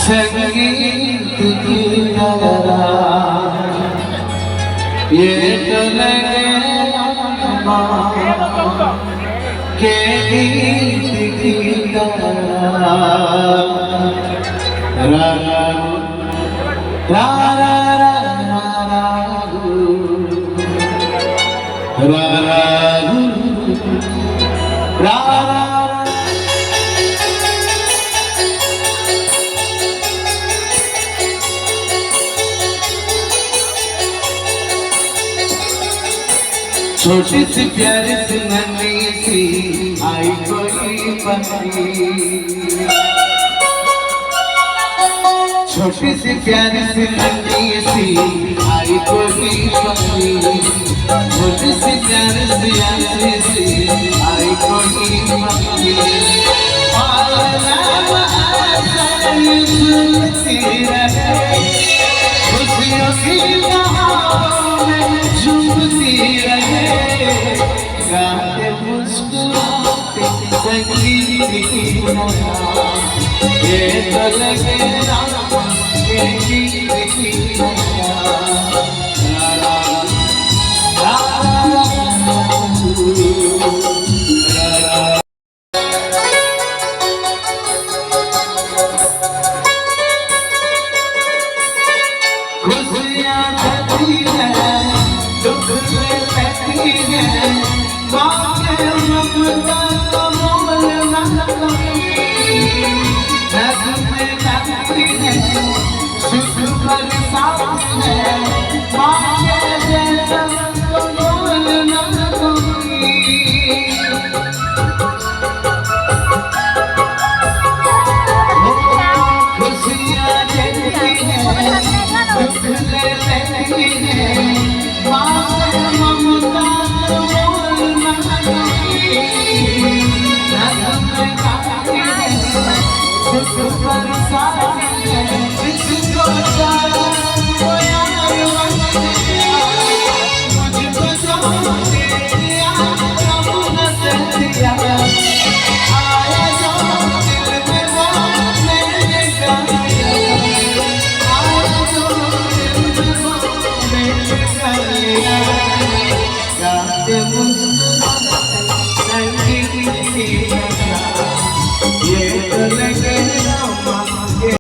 संगीत की तरह ये तो लगे के गीत की तरह रा रा रा रा रा रा रा छोटी सी प्यारी सी नन्ही सी आई कोई पत्नी, छोटी सी प्यारी सी नन्ही सी आई कोई पत्नी, छोटी सी प्यारी सी नन्ही सी आई कोई पत्नी। खुशियों की बहारों में झूमती रहे, गाते मुस्कुराते संगीत की तरह ये तो लगे के गीत की तरह